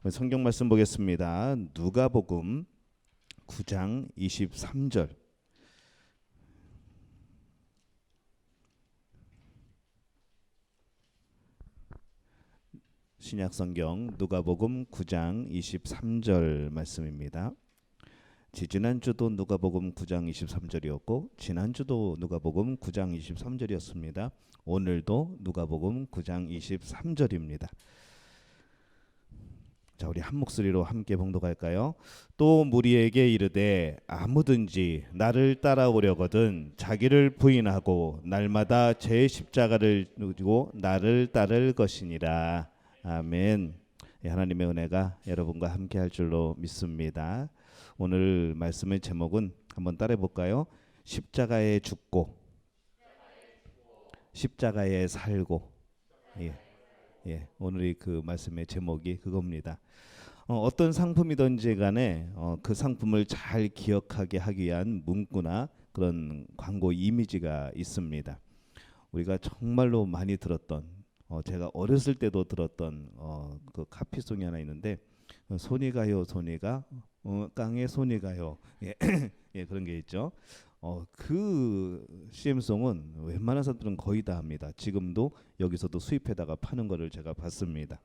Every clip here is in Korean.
성경 말씀 보겠습니다. 누가복음 9장 23절. 신약성경 누가복음 9장 23절 말씀입니다. 지난주도 누가복음 9장 23절이었고 지난주도 누가복음 9장 23절이었습니다. 오늘도 누가복음 9장 23절입니다. 자, 우리 한 목소리로 함께 봉독할까요? 또 무리에게 이르되 아무든지 나를 따라오려거든 자기를 부인하고 날마다 제 십자가를 지고 나를 따를 것이니라. 아멘. 하나님의 은혜가 여러분과 함께 할 줄로 믿습니다. 오늘 말씀의 제목은 한번 따라해 볼까요? 십자가에 죽고 십자가에 살고. 오늘의 그 말씀의 제목이 그겁니다. 어떤 상품이든지 간에 그 상품을 잘 기억하게 하기 위한 문구나 그런 광고 이미지가 있습니다. 우리가 정말로 많이 들었던 제가 어렸을 때도 들었던 그 카피송이 하나 있는데 손이 가요 손이가 깡에 손이 가요. 그런 게 있죠. 그 CM송은 웬만한 사람들은 거의 다 합니다. 지금도 여기서도 수입해다가 파는 거를 제가 봤습니다.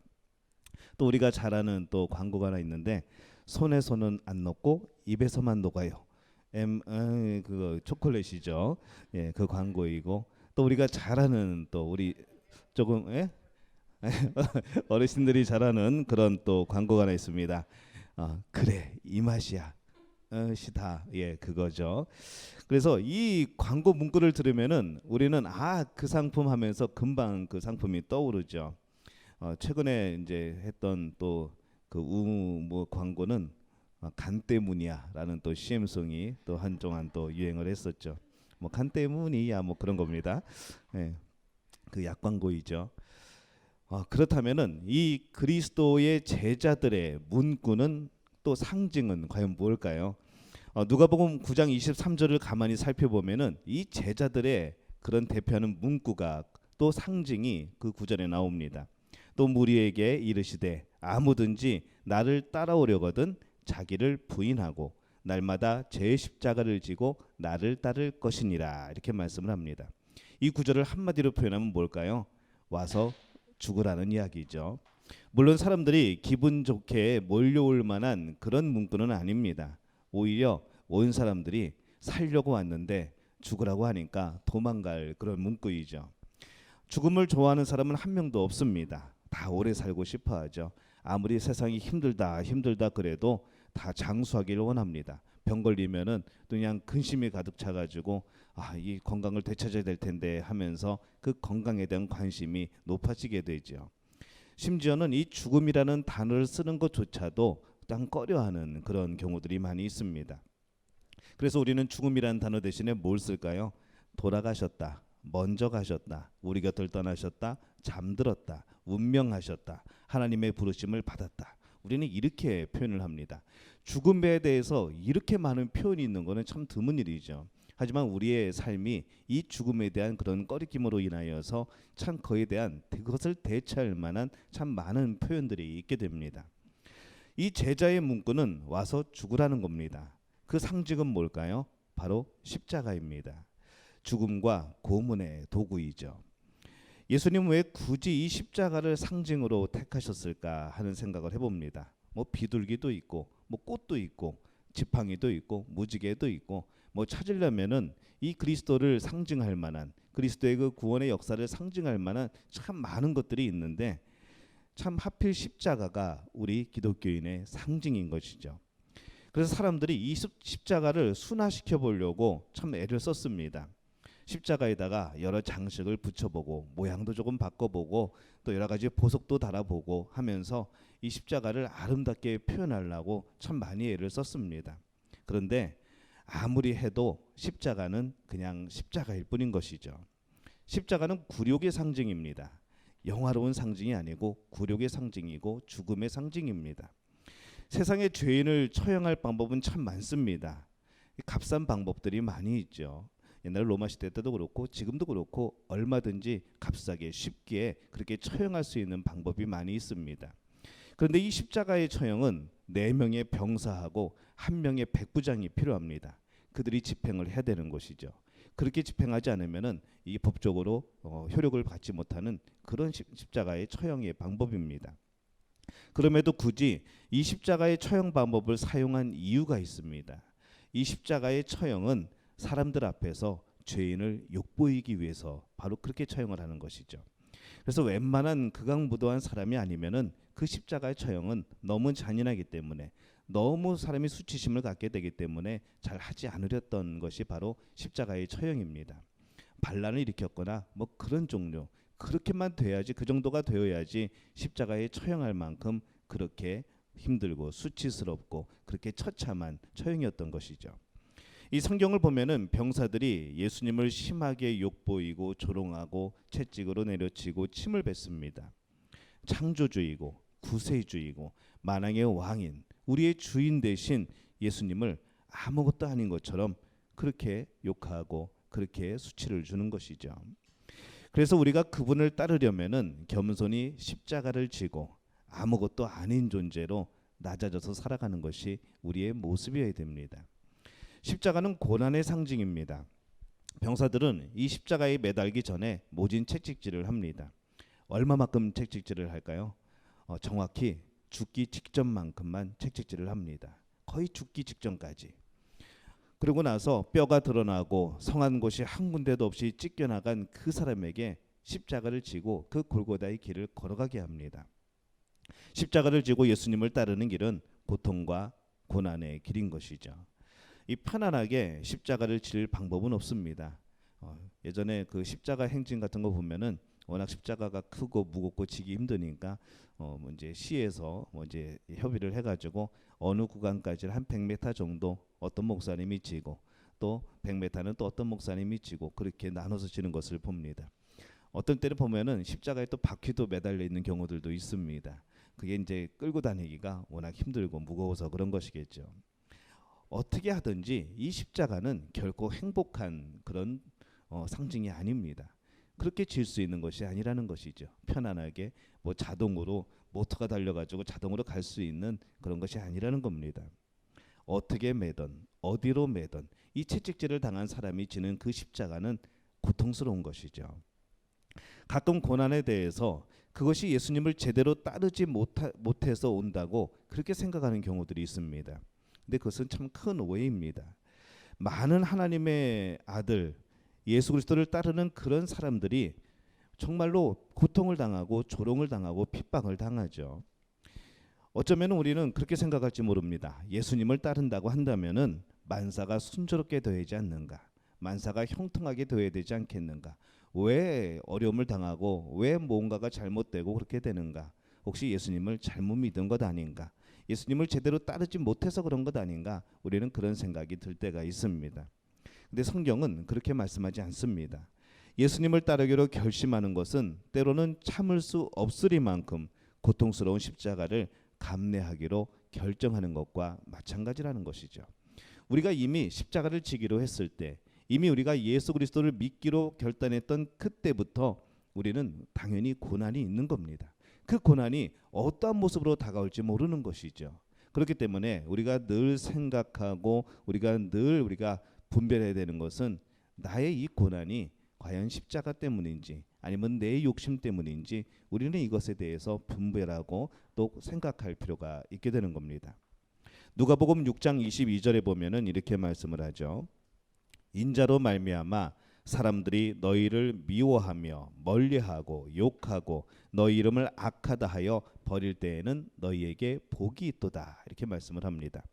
또 우리가 잘 아는 또 광고가 하나 있는데 손에 손은 안 녹고 입에서만 녹아요. 그거 초콜릿이죠. 그 광고이고 또 우리가 잘 아는 또 우리 조금 어르신들이 잘 아는 그런 또 광고가 하나 있습니다. 그래 이 맛이야. 시다. 그거죠. 그래서 이 광고 문구를 들으면은 우리는 그 상품 하면서 금방 그 상품이 떠오르죠. 최근에 이제 했던 또 그 우무 광고는 간 때문이야라는 또 CM송이 또 한동안 또 유행을 했었죠. 뭐 간 때문이야 뭐 그런 겁니다. 그 약 광고이죠. 그렇다면은 이 그리스도의 제자들의 문구는 또 상징은 과연 뭘까요? 누가복음 9장 23절을 가만히 살펴보면은 이 제자들의 그런 대표하는 문구가 또 상징이 그 구절에 나옵니다. 또 무리에게 이르시되 아무든지 나를 따라오려거든 자기를 부인하고 날마다 제 십자가를 지고 나를 따를 것이니라. 이렇게 말씀을 합니다. 이 구절을 한마디로 표현하면 뭘까요? 와서 죽으라는 이야기죠. 물론 사람들이 기분 좋게 몰려올 만한 그런 문구는 아닙니다. 오히려 온 사람들이 살려고 왔는데 죽으라고 하니까 도망갈 그런 문구이죠. 죽음을 좋아하는 사람은 한 명도 없습니다. 다 오래 살고 싶어 하죠. 아무리 세상이 힘들다 그래도 다 장수하기를 원합니다. 병 걸리면은 또 그냥 근심이 가득 차가지고 이 건강을 되찾아야 될 텐데 하면서 그 건강에 대한 관심이 높아지게 되죠. 심지어는 이 죽음이라는 단어를 쓰는 것조차도 딱 꺼려하는 그런 경우들이 많이 있습니다. 그래서 우리는 죽음이라는 단어 대신에 뭘 쓸까요? 돌아가셨다, 먼저 가셨다, 우리 곁을 떠나셨다, 잠들었다, 운명하셨다, 하나님의 부르심을 받았다. 우리는 이렇게 표현을 합니다. 죽음에 대해서 이렇게 많은 표현이 있는 것은 참 드문 일이죠. 하지만 우리의 삶이 이 죽음에 대한 그런 꺼리낌으로 인하여서 참 그에 대한 그것을 대체할 만한 참 많은 표현들이 있게 됩니다. 이 제자의 문구는 와서 죽으라는 겁니다. 그 상징은 뭘까요? 바로 십자가입니다. 죽음과 고문의 도구이죠. 예수님은 왜 굳이 이 십자가를 상징으로 택하셨을까 하는 생각을 해봅니다. 뭐 비둘기도 있고 뭐 꽃도 있고 지팡이도 있고 무지개도 있고 뭐 찾으려면은 이 그리스도를 상징할 만한 그리스도의 그 구원의 역사를 상징할 만한 참 많은 것들이 있는데 참 하필 십자가가 우리 기독교인의 상징인 것이죠. 그래서 사람들이 이 십자가를 순화시켜 보려고 참 애를 썼습니다. 십자가에다가 여러 장식을 붙여보고 모양도 조금 바꿔보고 또 여러 가지 보석도 달아보고 하면서 이 십자가를 아름답게 표현하려고 참 많이 애를 썼습니다. 그런데 아무리 해도 십자가는 그냥 십자가일 뿐인 것이죠. 십자가는 굴욕의 상징입니다. 영화로운 상징이 아니고 굴욕의 상징이고 죽음의 상징입니다. 세상의 죄인을 처형할 방법은 참 많습니다. 값싼 방법들이 많이 있죠. 옛날 로마 시대 때도 그렇고 지금도 그렇고 얼마든지 값싸게 쉽게 그렇게 처형할 수 있는 방법이 많이 있습니다. 그런데 이 십자가의 처형은 4명의 병사하고 1명의 백부장이 필요합니다. 그들이 집행을 해야 되는 것이죠. 그렇게 집행하지 않으면은 이 법적으로 효력을 받지 못하는 그런 십자가의 처형의 방법입니다. 그럼에도 굳이 이 십자가의 처형 방법을 사용한 이유가 있습니다. 이 십자가의 처형은 사람들 앞에서 죄인을 욕보이기 위해서 바로 그렇게 처형을 하는 것이죠. 그래서 웬만한 극악무도한 사람이 아니면은 그 십자가의 처형은 너무 잔인하기 때문에, 너무 사람이 수치심을 갖게 되기 때문에 잘 하지 않으렸던 것이 바로 십자가의 처형입니다. 반란을 일으켰거나 뭐 그런 종류, 그렇게만 돼야지, 그 정도가 되어야지 십자가에 처형할 만큼 그렇게 힘들고 수치스럽고 그렇게 처참한 처형이었던 것이죠. 이 성경을 보면은 병사들이 예수님을 심하게 욕보이고 조롱하고 채찍으로 내려치고 침을 뱉습니다. 창조주이고 구세주이고 만왕의 왕인 우리의 주인 대신 예수님을 아무것도 아닌 것처럼 그렇게 욕하고 그렇게 수치를 주는 것이죠. 그래서 우리가 그분을 따르려면은 겸손히 십자가를 지고 아무것도 아닌 존재로 낮아져서 살아가는 것이 우리의 모습이어야 됩니다. 십자가는 고난의 상징입니다. 병사들은 이 십자가에 매달기 전에 모진 채찍질을 합니다. 얼마만큼 채찍질을 할까요? 정확히 죽기 직전만큼만 채찍질을 합니다. 거의 죽기 직전까지. 그러고 나서 뼈가 드러나고 성한 곳이 한 군데도 없이 찢겨나간 그 사람에게 십자가를 지고 그 골고다의 길을 걸어가게 합니다. 십자가를 지고 예수님을 따르는 길은 고통과 고난의 길인 것이죠. 이 편안하게 십자가를 질 방법은 없습니다. 예전에 그 십자가 행진 같은 거 보면은 워낙 십자가가 크고 무겁고 지기 힘드니까 뭐 이제 시에서 뭐 이제 협의를 해가지고 어느 구간까지를 한 100m 정도 어떤 목사님이 지고 또 100m는 또 어떤 목사님이 지고 그렇게 나눠서 지는 것을 봅니다. 어떤 때를 보면은 십자가에 또 바퀴도 매달려 있는 경우들도 있습니다. 그게 이제 끌고 다니기가 워낙 힘들고 무거워서 그런 것이겠죠. 어떻게 하든지 이 십자가는 결코 행복한 그런 상징이 아닙니다. 그렇게 질 수 있는 것이 아니라는 것이죠. 편안하게 뭐 자동으로 모터가 달려가지고 자동으로 갈 수 있는 그런 것이 아니라는 겁니다. 어떻게 매든 어디로 매든 이 채찍질을 당한 사람이 지는 그 십자가는 고통스러운 것이죠. 가끔 고난에 대해서 그것이 예수님을 제대로 따르지 못해서 온다고 그렇게 생각하는 경우들이 있습니다. 근데 그것은 참 큰 오해입니다. 많은 하나님의 아들 예수 그리스도를 따르는 그런 사람들이 정말로 고통을 당하고 조롱을 당하고 핍박을 당하죠. 어쩌면 우리는 그렇게 생각할지 모릅니다. 예수님을 따른다고 한다면은 만사가 순조롭게 되지 않는가? 만사가 형통하게 되어야 되지 않겠는가? 왜 어려움을 당하고 왜 뭔가가 잘못되고 그렇게 되는가? 혹시 예수님을 잘못 믿은 것 아닌가? 예수님을 제대로 따르지 못해서 그런 것 아닌가? 우리는 그런 생각이 들 때가 있습니다. 근데 성경은 그렇게 말씀하지 않습니다. 예수님을 따르기로 결심하는 것은 때로는 참을 수 없으리만큼 고통스러운 십자가를 감내하기로 결정하는 것과 마찬가지라는 것이죠. 우리가 이미 십자가를 지기로 했을 때, 이미 우리가 예수 그리스도를 믿기로 결단했던 그때부터 우리는 당연히 고난이 있는 겁니다. 그 고난이 어떠한 모습으로 다가올지 모르는 것이죠. 그렇기 때문에 우리가 늘 생각하고 우리가 분별해야 되는 것은 나의 이 고난이 과연 십자가 때문인지 아니면 내 욕심 때문인지 우리는 이것에 대해서 분별하고 또 생각할 필요가 있게 되는 겁니다. 누가복음 6장 22절에 보면은 이렇게 말씀을 하죠. 인자로 말미암아 사람들이 너희를 미워하며 멀리하고 욕하고 너희 이름을 악하다 하여 버릴 때에는 너희에게 복이 있도다. 이렇게 말씀을 합니다.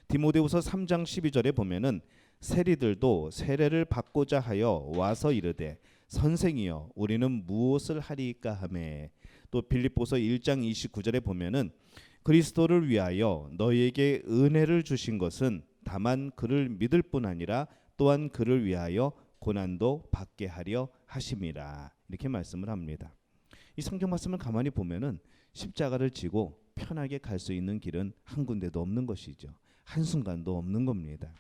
디모데후서 3장 12절에 보면은 세리들도 세례를 받고자 하여 와서 이르되 선생이여 우리는 무엇을 하리이까 하매. 또 빌립보서 1장 29절에 보면은 그리스도를 위하여 너희에게 은혜를 주신 것은 다만 그를 믿을 뿐 아니라 또한 그를 위하여 고난도 받게 하려 하심이라. 이렇게 말씀을 합니다. 이 성경 말씀을 가만히 보면은 십자가를 지고 편하게 갈 수 있는 길은 한 군데도 없는 것이죠. 한순간도 없는 겁니다.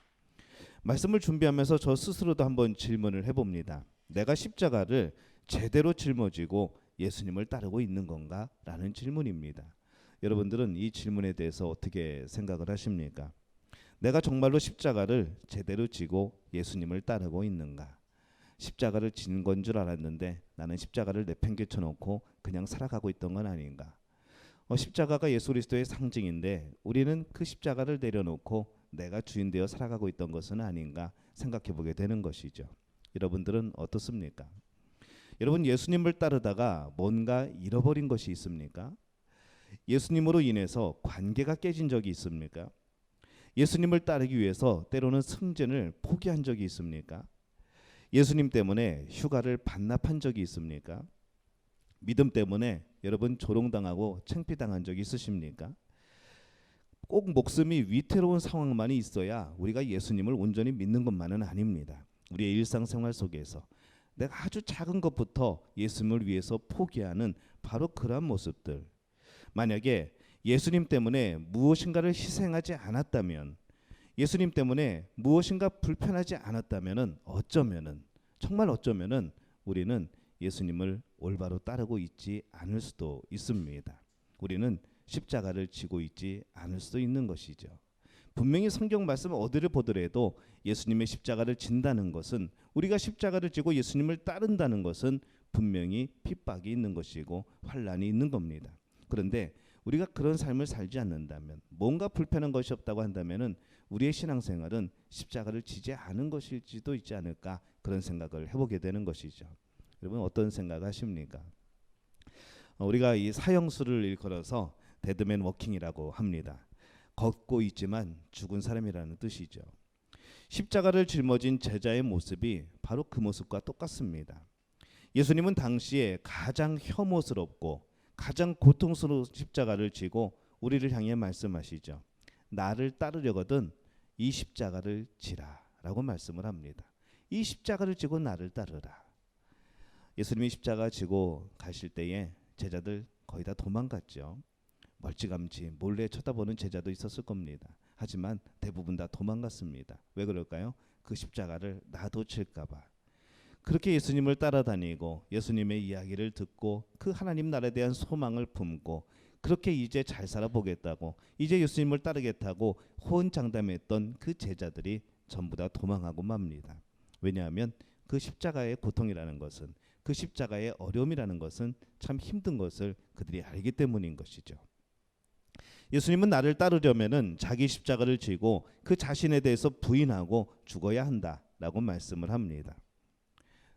말씀을 준비하면서 저 스스로도 한번 질문을 해봅니다. 내가 십자가를 제대로 짊어지고 예수님을 따르고 있는 건가? 라는 질문입니다. 여러분들은 이 질문에 대해서 어떻게 생각을 하십니까? 내가 정말로 십자가를 제대로 지고 예수님을 따르고 있는가? 십자가를 지는 건 줄 알았는데 나는 십자가를 내팽개쳐 놓고 그냥 살아가고 있던 건 아닌가? 십자가가 예수 그리스도의 상징인데 우리는 그 십자가를 내려놓고 내가 주인 되어 살아가고 있던 것은 아닌가 생각해 보게 되는 것이죠. 여러분들은 어떻습니까? 여러분 예수님을 따르다가 뭔가 잃어버린 것이 있습니까? 예수님으로 인해서 관계가 깨진 적이 있습니까? 예수님을 따르기 위해서 때로는 승진을 포기한 적이 있습니까? 예수님 때문에 휴가를 반납한 적이 있습니까? 믿음 때문에 여러분 조롱당하고 창피당한 적이 있으십니까? 꼭 목숨이 위태로운 상황만이 있어야 우리가 예수님을 온전히 믿는 것만은 아닙니다. 우리의 일상생활 속에서 내가 아주 작은 것부터 예수님을 위해서 포기하는 바로 그러한 모습들. 만약에 예수님 때문에 무엇인가를 희생하지 않았다면, 예수님 때문에 무엇인가 불편하지 않았다면은 정말 어쩌면은 우리는 예수님을 올바로 따르고 있지 않을 수도 있습니다. 우리는 십자가를 지고 있지 않을 수도 있는 것이죠. 분명히 성경 말씀 어디를 보더라도 예수님의 십자가를 진다는 것은, 우리가 십자가를 지고 예수님을 따른다는 것은 분명히 핍박이 있는 것이고 환난이 있는 겁니다. 그런데 우리가 그런 삶을 살지 않는다면, 뭔가 불편한 것이 없다고 한다면은 우리의 신앙생활은 십자가를 지지 않은 것일지도 있지 않을까, 그런 생각을 해보게 되는 것이죠. 여러분 어떤 생각하십니까? 우리가 이 사형수를 일컬어서 데드맨 워킹이라고 합니다. 걷고 있지만 죽은 사람이라는 뜻이죠. 십자가를 짊어진 제자의 모습이 바로 그 모습과 똑같습니다. 예수님은 당시에 가장 혐오스럽고 가장 고통스러운 십자가를 지고 우리를 향해 말씀하시죠. 나를 따르려거든 이 십자가를 지라 라고 말씀을 합니다. 이 십자가를 지고 나를 따르라. 예수님이 십자가 지고 가실 때에 제자들 거의 다 도망갔죠. 멀찌감치 몰래 쳐다보는 제자도 있었을 겁니다. 하지만 대부분 다 도망갔습니다. 왜 그럴까요? 그 십자가를 나도 질까봐. 그렇게 예수님을 따라다니고 예수님의 이야기를 듣고 그 하나님 나라에 대한 소망을 품고 그렇게 이제 잘 살아보겠다고, 이제 예수님을 따르겠다고 호언장담했던 그 제자들이 전부 다 도망하고 맙니다. 왜냐하면 그 십자가의 고통이라는 것은, 그 십자가의 어려움이라는 것은 참 힘든 것을 그들이 알기 때문인 것이죠. 예수님은 나를 따르려면은 자기 십자가를 지고 그 자신에 대해서 부인하고 죽어야 한다라고 말씀을 합니다.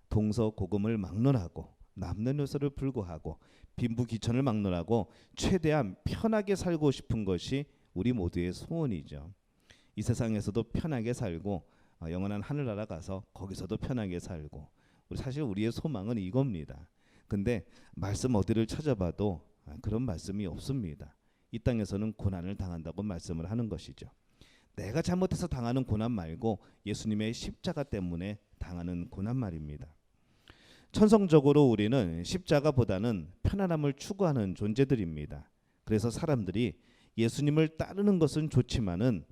동서고금을 막론하고 남녀노소를 불구하고 빈부귀천을 막론하고 최대한 편하게 살고 싶은 것이 우리 모두의 소원이죠. 이 세상에서도 편하게 살고 영원한 하늘나라 가서 거기서도 편하게 살고, 사실 우리의 소망은 이겁니다. 근데 말씀 어디를 찾아봐도 그런 말씀이 없습니다. 이 땅에서는 고난을 당한다고 말씀을 하는 것이죠. 내가 잘못해서 당하는 고난 말고 예수님의 십자가 때문에 당하는 고난 말입니다. 천성적으로 우리는 십자가보다는 편안함을 추구하는 존재들입니다. 그래서 사람들이 예수님을 따르는 것은 좋지만은,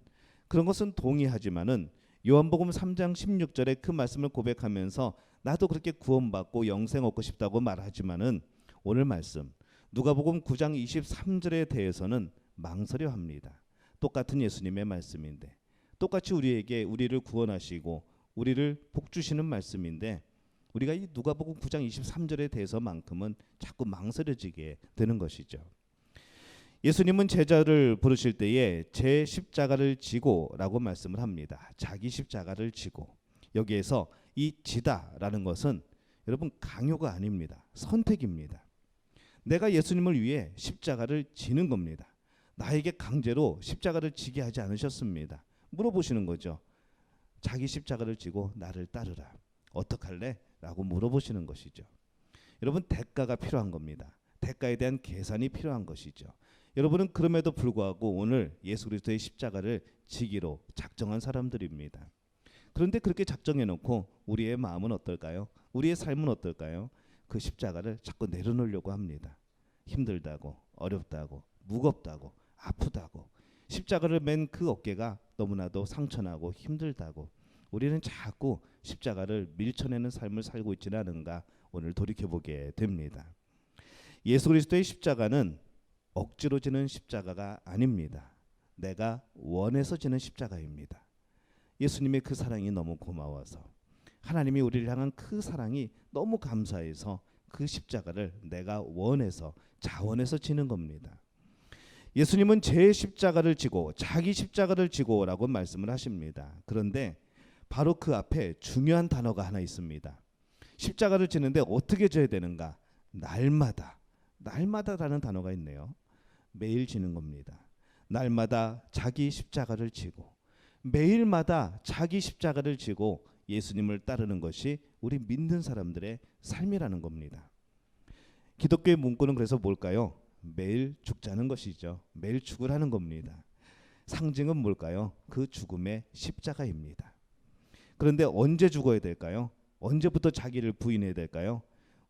그런 것은 동의하지만은 요한복음 3장 16절에 그 말씀을 고백하면서 나도 그렇게 구원받고 영생 얻고 싶다고 말하지만은 오늘 말씀 누가복음 9장 23절에 대해서는 망설여합니다. 똑같은 예수님의 말씀인데, 똑같이 우리를 구원하시고 우리를 복 주시는 말씀인데, 우리가 이 누가복음 9장 23절에 대해서만큼은 자꾸 망설여지게 되는 것이죠. 예수님은 제자를 부르실 때에 제 십자가를 지고라고 말씀을 합니다. 자기 십자가를 지고. 여기에서 이 지다라는 것은 여러분 강요가 아닙니다. 선택입니다. 내가 예수님을 위해 십자가를 지는 겁니다. 나에게 강제로 십자가를 지게 하지 않으셨습니다. 물어보시는 거죠. 자기 십자가를 지고 나를 따르라. 어떡할래? 라고 물어보시는 것이죠. 여러분 대가가 필요한 겁니다. 대가에 대한 계산이 필요한 것이죠. 여러분은 그럼에도 불구하고 오늘 예수 그리스도의 십자가를 지기로 작정한 사람들입니다. 그런데 그렇게 작정해놓고 우리의 마음은 어떨까요? 우리의 삶은 어떨까요? 그 십자가를 자꾸 내려놓으려고 합니다. 힘들다고, 어렵다고, 무겁다고, 아프다고, 십자가를 맨 그 어깨가 너무나도 상처나고 힘들다고 우리는 자꾸 십자가를 밀쳐내는 삶을 살고 있지는 않은가 오늘 돌이켜보게 됩니다. 예수 그리스도의 십자가는 억지로 지는 십자가가 아닙니다. 내가 원해서 지는 십자가입니다. 예수님의 그 사랑이 너무 고마워서, 하나님이 우리를 향한 그 사랑이 너무 감사해서 그 십자가를 내가 원해서, 자원해서 지는 겁니다. 예수님은 제 십자가를 지고 자기 십자가를 지고라고 말씀을 하십니다. 그런데 바로 그 앞에 중요한 단어가 하나 있습니다. 십자가를 지는데 어떻게 져야 되는가? 날마다, 날마다라는 단어가 있네요. 매일 지는 겁니다. 날마다 자기 십자가를 지고 매일마다 자기 십자가를 지고 예수님을 따르는 것이 우리 믿는 사람들의 삶이라는 겁니다. 기독교의 문구는 그래서 뭘까요? 매일 죽자는 것이죠. 매일 죽으라는 겁니다. 상징은 뭘까요? 그 죽음의 십자가입니다. 그런데 언제 죽어야 될까요? 언제부터 자기를 부인해야 될까요?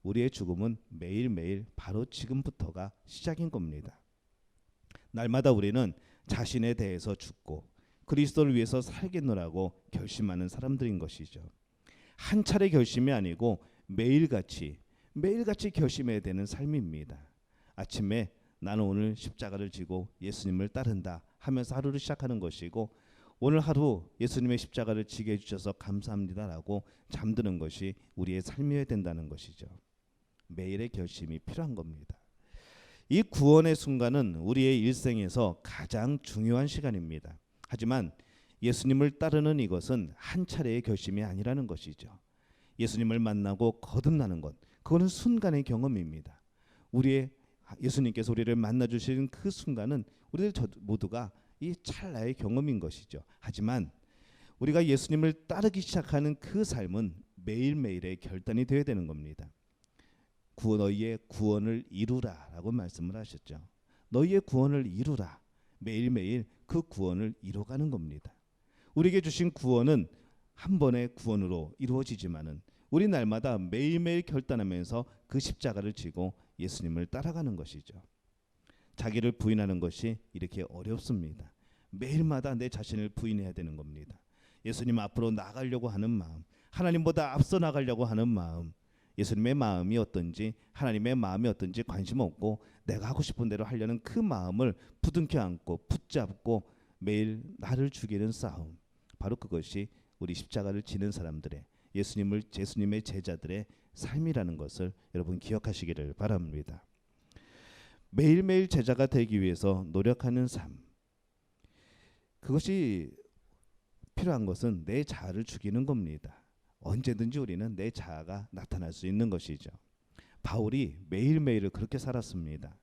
우리의 죽음은 매일매일 바로 지금부터가 시작인 겁니다. 날마다 우리는 자신에 대해서 죽고 그리스도를 위해서 살겠노라고 결심하는 사람들인 것이죠. 한 차례 결심이 아니고 매일같이 결심해야 되는 삶입니다. 아침에 나는 오늘 십자가를 지고 예수님을 따른다 하면서 하루를 시작하는 것이고, 오늘 하루 예수님의 십자가를 지게 해주셔서 감사합니다라고 잠드는 것이 우리의 삶이어야 된다는 것이죠. 매일의 결심이 필요한 겁니다. 이 구원의 순간은 우리의 일생에서 가장 중요한 시간입니다. 하지만 예수님을 따르는 이것은 한 차례의 결심이 아니라는 것이죠. 예수님을 만나고 거듭나는 것, 그거는 순간의 경험입니다. 예수님께서 우리를 만나 주시는 그 순간은 우리들 모두가 이 찰나의 경험인 것이죠. 하지만 우리가 예수님을 따르기 시작하는 그 삶은 매일매일의 결단이 되어야 되는 겁니다. 너희의 구원을 이루라라고 말씀을 하셨죠. 너희의 구원을 이루라. 매일매일 그 구원을 이루어가는 겁니다. 우리에게 주신 구원은 한 번의 구원으로 이루어지지만은 우리 날마다 매일매일 결단하면서 그 십자가를 지고 예수님을 따라가는 것이죠. 자기를 부인하는 것이 이렇게 어렵습니다. 매일마다 내 자신을 부인해야 되는 겁니다. 예수님 앞으로 나가려고 하는 마음, 하나님보다 앞서 나가려고 하는 마음, 예수님의 마음이 어떤지, 하나님의 마음이 어떤지 관심 없고 내가 하고 싶은 대로 하려는 그 마음을 부둥켜 안고 붙잡고 매일 나를 죽이는 싸움, 바로 그것이 우리 십자가를 지는 사람들의, 예수님의 제자들의 삶이라는 것을 여러분 기억하시기를 바랍니다. 매일매일 제자가 되기 위해서 노력하는 삶, 그것이 필요한 것은 내 자아를 죽이는 겁니다. 언제든지 우리는 내 자아가 나타날 수 있는 것이죠. 바울이 매일매일을 그렇게 살았습니다.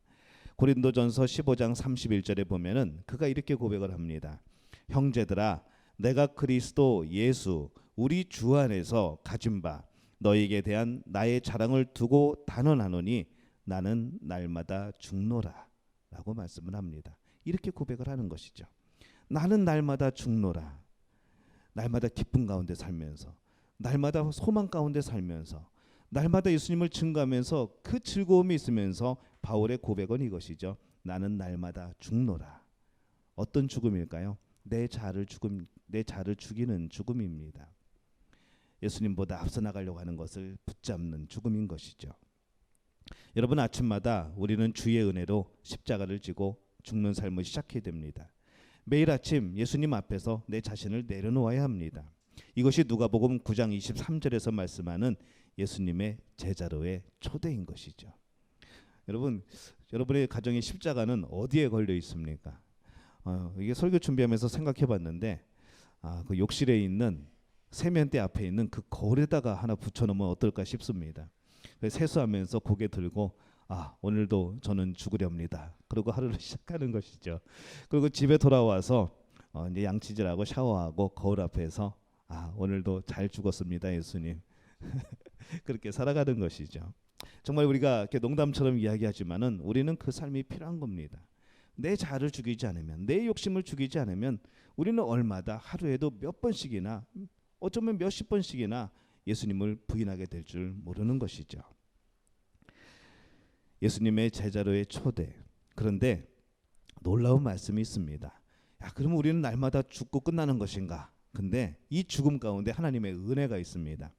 고린도전서 15장 31절에 보면은 그가 이렇게 고백을 합니다. 형제들아, 내가 그리스도 예수 우리 주 안에서 가진 바 너희에게 대한 나의 자랑을 두고 단언하노니 나는 날마다 죽노라 라고 말씀을 합니다. 이렇게 고백을 하는 것이죠. 나는 날마다 죽노라. 날마다 기쁨 가운데 살면서, 날마다 소망 가운데 살면서, 날마다 예수님을 증거하면서 그 즐거움이 있으면서 바울의 고백은 이것이죠. 나는 날마다 죽노라. 어떤 죽음일까요? 내 자아를 죽이는 죽음입니다. 예수님보다 앞서 나가려고 하는 것을 붙잡는 죽음인 것이죠. 여러분, 아침마다 우리는 주의 은혜로 십자가를 지고 죽는 삶을 시작해야 됩니다. 매일 아침 예수님 앞에서 내 자신을 내려놓아야 합니다. 이것이 누가복음 9장 23절에서 말씀하는 예수님의 제자로의 초대인 것이죠. 여러분의 가정의 십자가는 어디에 걸려 있습니까? 이게 설교 준비하면서 생각해봤는데 그 욕실에 있는 세면대 앞에 있는 그 거울에다가 하나 붙여놓으면 어떨까 싶습니다. 세수하면서 고개 들고 오늘도 저는 죽으렵니다. 그리고 하루를 시작하는 것이죠. 그리고 집에 돌아와서 이제 양치질하고 샤워하고 거울 앞에서 오늘도 잘 죽었습니다, 예수님. 그렇게 살아가는 것이죠. 정말 우리가 이렇게 농담처럼 이야기하지만은 우리는 그 삶이 필요한 겁니다. 내 자아를 죽이지 않으면, 내 욕심을 죽이지 않으면 우리는 얼마다 하루에도 몇 번씩이나, 어쩌면 몇십 번씩이나 예수님을 부인하게 될 줄 모르는 것이죠. 예수님의 제자로의 초대. 그런데 놀라운 말씀이 있습니다. 그럼 우리는 날마다 죽고 끝나는 것인가? 근데 이 죽음 가운데 하나님의 은혜가 있습니다.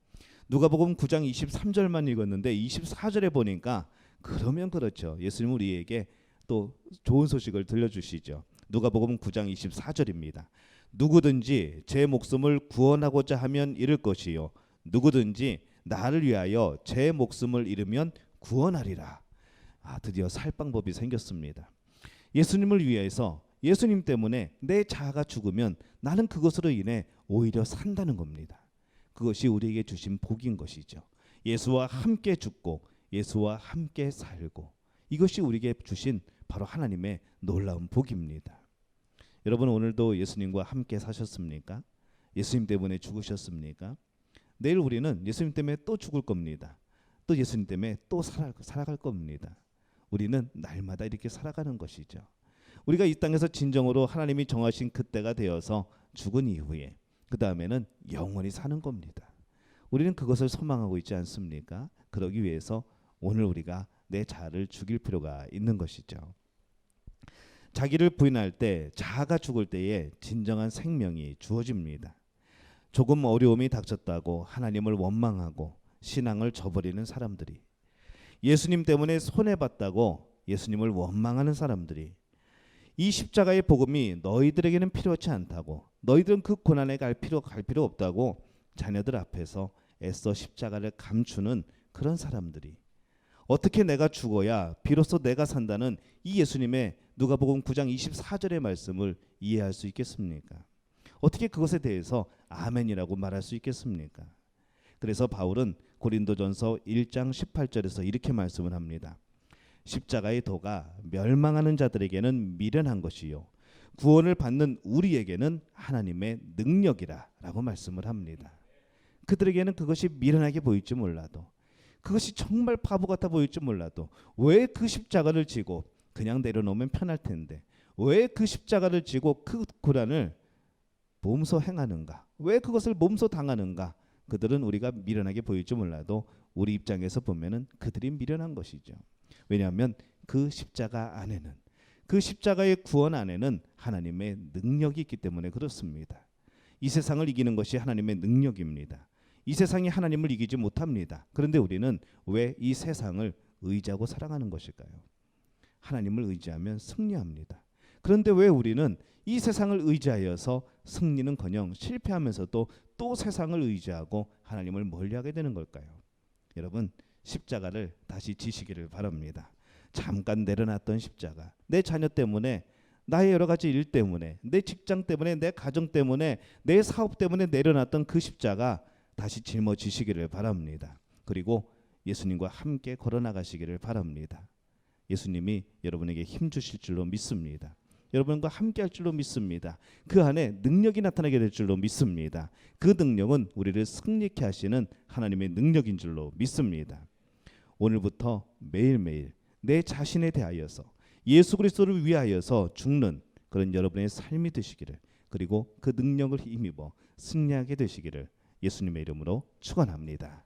누가복음 9장 23절만 읽었는데 24절에 보니까 그러면 그렇죠. 예수님은 우리에게 또 좋은 소식을 들려주시죠. 누가복음 9장 24절입니다. 누구든지 제 목숨을 구원하고자 하면 잃을 것이요 누구든지 나를 위하여 제 목숨을 잃으면 구원하리라. 드디어 살 방법이 생겼습니다. 예수님을 위해서, 예수님 때문에 내 자아가 죽으면 나는 그것으로 인해 오히려 산다는 겁니다. 그것이 우리에게 주신 복인 것이죠. 예수와 함께 죽고 예수와 함께 살고, 이것이 우리에게 주신 바로 하나님의 놀라운 복입니다. 여러분, 오늘도 예수님과 함께 사셨습니까? 예수님 때문에 죽으셨습니까? 내일 우리는 예수님 때문에 또 죽을 겁니다. 또 예수님 때문에 또 살아갈 겁니다. 우리는 날마다 이렇게 살아가는 것이죠. 우리가 이 땅에서 진정으로 하나님이 정하신 그때가 되어서 죽은 이후에 그 다음에는 영원히 사는 겁니다. 우리는 그것을 소망하고 있지 않습니까? 그러기 위해서 오늘 우리가 내 자아를 죽일 필요가 있는 것이죠. 자기를 부인할 때, 자아가 죽을 때에 진정한 생명이 주어집니다. 조금 어려움이 닥쳤다고 하나님을 원망하고 신앙을 저버리는 사람들이, 예수님 때문에 손해봤다고 예수님을 원망하는 사람들이, 이 십자가의 복음이 너희들에게는 필요치 않다고, 너희들은 그 고난에 갈 필요 없다고 자녀들 앞에서 애써 십자가를 감추는 그런 사람들이, 어떻게 내가 죽어야 비로소 내가 산다는 이 예수님의 누가복음 9장 24절의 말씀을 이해할 수 있겠습니까? 어떻게 그것에 대해서 아멘이라고 말할 수 있겠습니까? 그래서 바울은 고린도전서 1장 18절에서 이렇게 말씀을 합니다. 십자가의 도가 멸망하는 자들에게는 미련한 것이요 구원을 받는 우리에게는 하나님의 능력이라 라고 말씀을 합니다. 그들에게는 그것이 미련하게 보일지 몰라도, 그것이 정말 바보 같아 보일지 몰라도, 왜 그 십자가를 지고 그냥 내려놓으면 편할 텐데 왜 그 십자가를 지고 그 고난을 몸소 행하는가, 왜 그것을 몸소 당하는가, 그들은 우리가 미련하게 보일지 몰라도 우리 입장에서 보면은 그들이 미련한 것이죠. 왜냐하면 그 십자가 안에는, 그 십자가의 구원 안에는 하나님의 능력이 있기 때문에 그렇습니다. 이 세상을 이기는 것이 하나님의 능력입니다. 이 세상이 하나님을 이기지 못합니다. 그런데 우리는 왜 이 세상을 의지하고 살아가는 것일까요? 하나님을 의지하면 승리합니다. 그런데 왜 우리는 이 세상을 의지하여서 승리는커녕 실패하면서도 또 세상을 의지하고 하나님을 멀리하게 되는 걸까요? 여러분, 십자가를 다시 지시기를 바랍니다. 잠깐 내려놨던 십자가, 내 자녀 때문에, 나의 여러 가지 일 때문에, 내 직장 때문에, 내 가정 때문에, 내 사업 때문에 내려놨던 그 십자가 다시 짊어지시기를 바랍니다. 그리고 예수님과 함께 걸어나가시기를 바랍니다. 예수님이 여러분에게 힘 주실 줄로 믿습니다. 여러분과 함께 할 줄로 믿습니다. 그 안에 능력이 나타나게 될 줄로 믿습니다. 그 능력은 우리를 승리케 하시는 하나님의 능력인 줄로 믿습니다. 오늘부터 매일매일 내 자신에 대하여서, 예수 그리스도를 위하여서 죽는 그런 여러분의 삶이 되시기를, 그리고 그 능력을 힘입어 승리하게 되시기를 예수님의 이름으로 축원합니다.